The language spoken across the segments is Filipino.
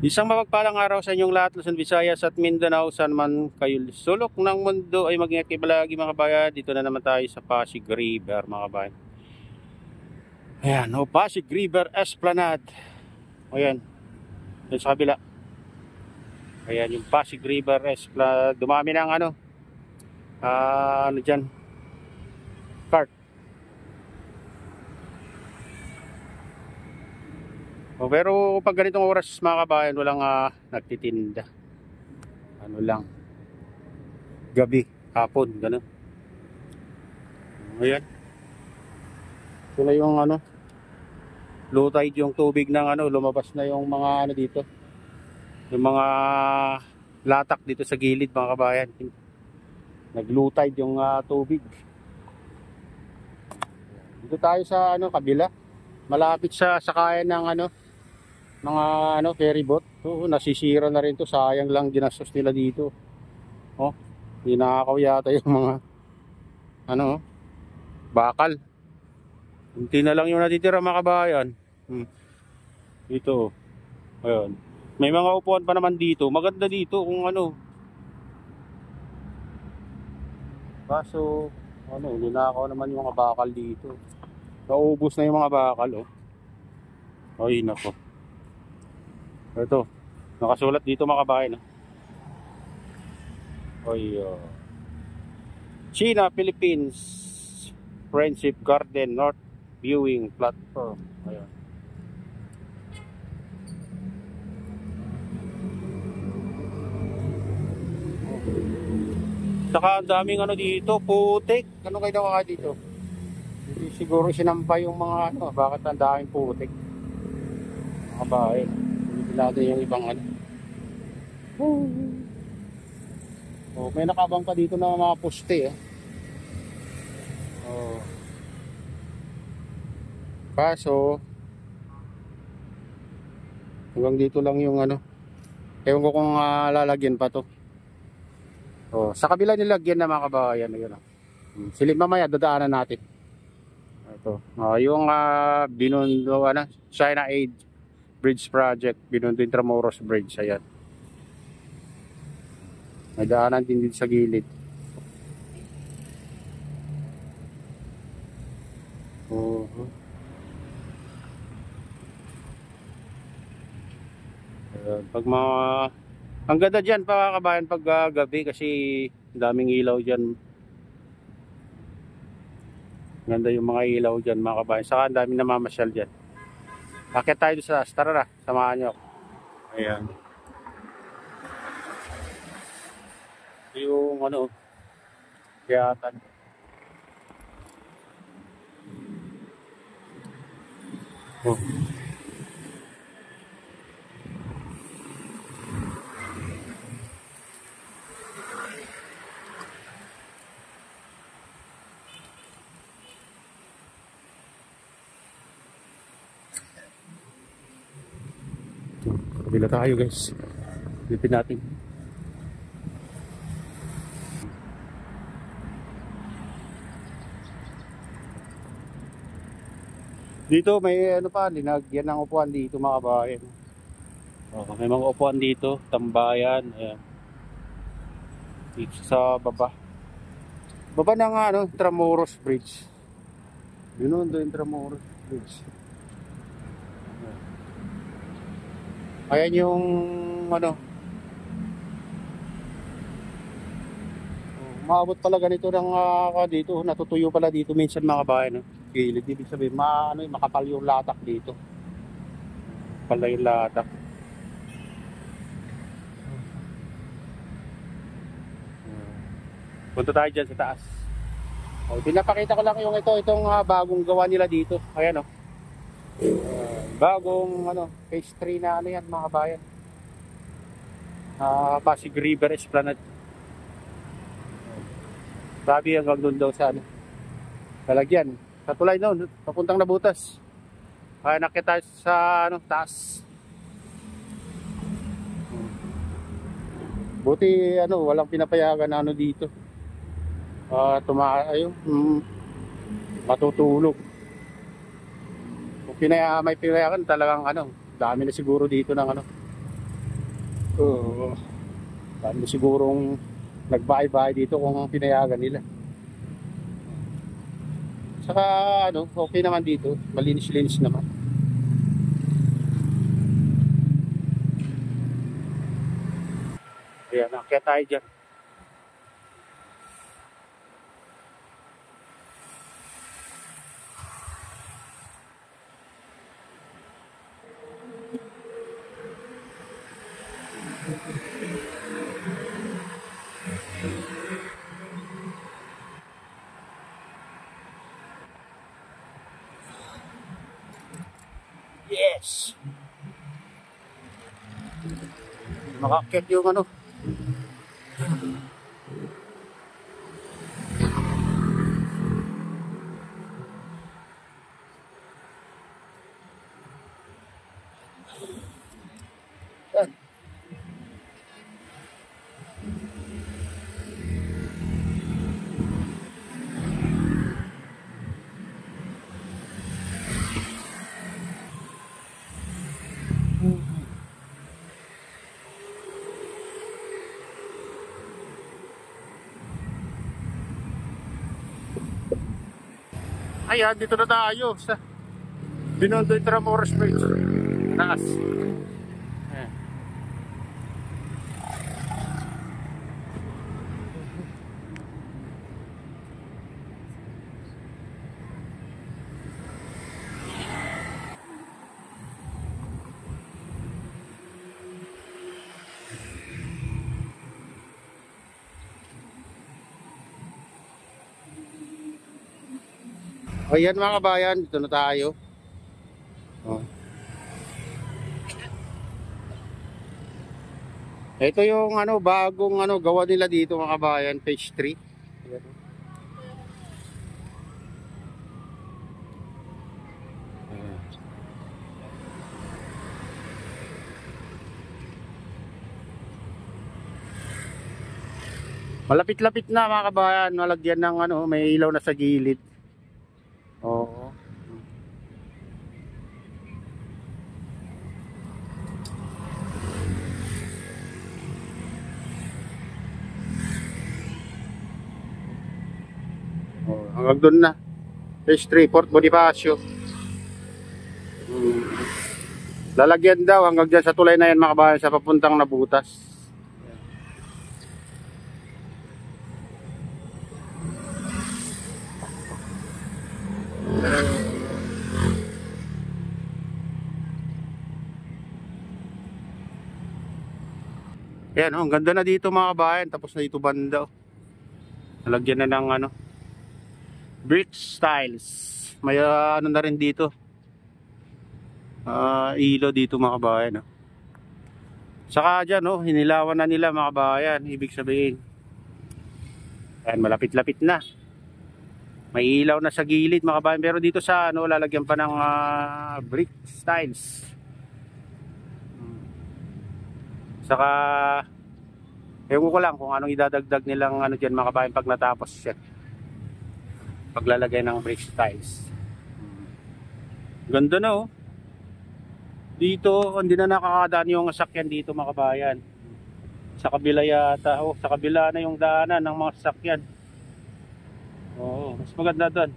Isang mapagpalang araw sa inyong lahat, Luzon, Visayas at Mindanao, saan man kayo sulok ng mundo ay mag-ingat kayo palagi mga kabayan. Dito na naman tayo sa Pasig River mga kabayan. Ayan, Pasig River Esplanade. Ayan, dun sa kabila. Ayan yung Pasig River Esplanade. Dumami ng ano dyan, cart. Pero pag ganitong oras mga kabayan, walang nagtitinda. Ano lang, gabi, hapon, gano'n. Ayan. Ito na yung low tide yung tubig ng lumabas na yung mga dito. Yung mga latak dito sa gilid mga kabayan. Nag-low tide yung tubig. Dito tayo sa kabila. Malapit sa sakayan ng mga ferry boat. Nasisira na rin to, sayang lang ginastos nila dito. Ninakaw yata yung mga bakal. Kunti na lang yung natitira mga kabayan. Dito. Ayun. May mga upuan pa naman dito. Maganda dito kung kaso ninakaw naman yung mga bakal dito. Naubos na yung mga bakal Ay nako. Ito, nakasulat dito mga kabayan. China, Philippines Friendship Garden North Viewing Platform. Ayan. Saka ang daming dito, putik. Ano kayo nakaka dito? Hindi siguro sinampa yung mga bakit ang daming putik. Mga bahay. Lado yung ibang may nakabang pa dito na mga poste kaso hanggang dito lang yung ewan ko kung lalagyan pa to. Sa kabila nilagyan na mga kabayan. Silip mamaya dadaanan natin. Ito yung Binondo China Aid Bridge Project, Binondo Intramuros Bridge. Ayan, may daanan din dito sa gilid. Pag ang ganda dyan pa kabayan pag gabi kasi daming ilaw dyan. Ganda yung mga ilaw dyan mga kabayan, saka ang daming namamasyal dyan. Bakit tayo sa tara na, samahan nyo. Ayan. Yung kayatan. Kabila tayo guys. Lipin natin. Dito may pa, linagyan ng upuan dito mga kabayan. May mga upuan dito, tambayan. Ayan. Dito sa baba. Baba ng Intramuros Bridge. Binondo Intramuros Bridge. Ayan yung maabot pala ganito ng dito, natutuyo pala dito minsan mga kabayan. Gilid, ibig sabihin makapal yung latak dito. Pala yung latak. Punta tayo dyan sa taas. Pinapakita ko lang yung itong bagong gawa nila dito. Ayan bagong phase 3 na yan mga kabayan. Pasig River Esplanade. Sabi hanggang doon daw sa lalagyan. Sa tulay noon, papuntang Nabutas. Kaya nakita sa taas. Buti walang pinapayagan na dito. Matutulog. Kung may pinayagan talagang dami na siguro dito ng Oo. Paano sigurong nagbahay-bahay dito kung pinayagan nila. Saka ano, okay naman dito. Malinis-linis naman. Ayan, kaya tayo dyan. Yes! Makakit yung ano. Yan. Ayan, dito na tayo sa Binondo Intramuros Bridge. Taas. Ayan. Ayan mga kabayan, dito na tayo. Oh. Ito yung ano, bagong ano, gawa nila dito mga kabayan, phase 3. Ayan. Ayan. Malapit-lapit na mga kabayan, malagyan ng ano, may ilaw na sa gilid. Oo. Oh, hanggang doon na. Phase 3, Port Bonifacio. Lalagyan daw hanggang dyan sa tulay na yan mga kabayan sa papuntang Nabutas. Ayan, oh, ang ganda na dito mga kabayan. Tapos na dito banda. Oh. Nalagyan na ng ano, bridge styles. May ano na rin dito. Ilo dito mga kabayan. Oh. Saka dyan, oh, hinilawan na nila mga kabayan. Ibig sabihin, ayan, malapit-lapit na. May ilaw na sa gilid mga kabayan. Pero dito sa ano, lalagyan pa ng brick styles. Saka ewan ko lang kung anong idadagdag nilang ano dyan mga kabayan pag natapos siya. Paglalagay ng brick styles. Ganda na oh. Dito hindi na nakakadaan yung sasakyan dito mga kabayan. Sa kabila yata, oh, sa kabila na yung daanan ng mga sasakyan. Oo, mas maganda doon.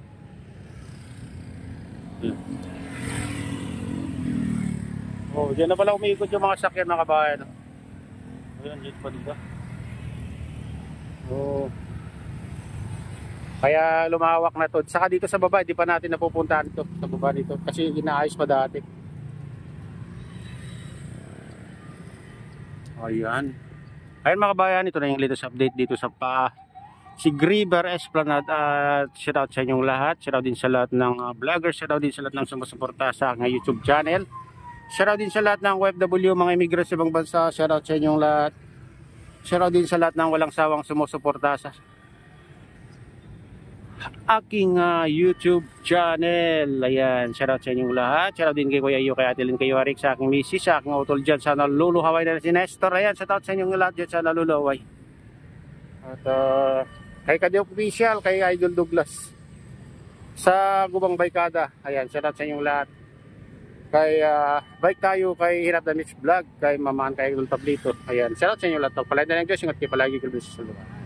Oh, diyan na pala umiikot yung mga sasakyan mga kabayan. Ayun, dito pa dito. Oh. Kaya lumawak na to. Saka dito sa baba, hindi pa natin napupuntahan ito. Sa baba dito. Kasi inaayos pa dati. Ayan. Ayan mga kabayan, ito na yung latest update dito sa Pasig River Esplanade. Shout out sa inyong lahat. Shout out din sa lahat ng vloggers. Shout out din sa lahat ng sumusuporta sa aking YouTube channel. Shoutout din sa lahat ng OFW, mga immigrants sa ibang bansa. Shoutout sa inyong lahat. Shoutout din sa lahat ng walang sawang sumusuporta sa aking YouTube channel. Ayan, shoutout sa inyong lahat. Shoutout din kay Kuya Iyo, kay Ate Lynn, kay Warik, sa aking misis, sa aking utol dyan sa naluluhaway na si Nestor. Ayan, shoutout sa inyong lahat dyan sa naluluhaway. At kay Kadi Official, kay Idol Douglas sa Gubang Baykada. Ayan, shoutout sa inyong lahat. Kay bike tayo kay Hirap Damage Vlog, kay Mamaan kay Idol Pablito. Ayan, shout out sa inyo lahat. Palagi na lang Diyos, ingat kayo palagi, God bless sa lugar.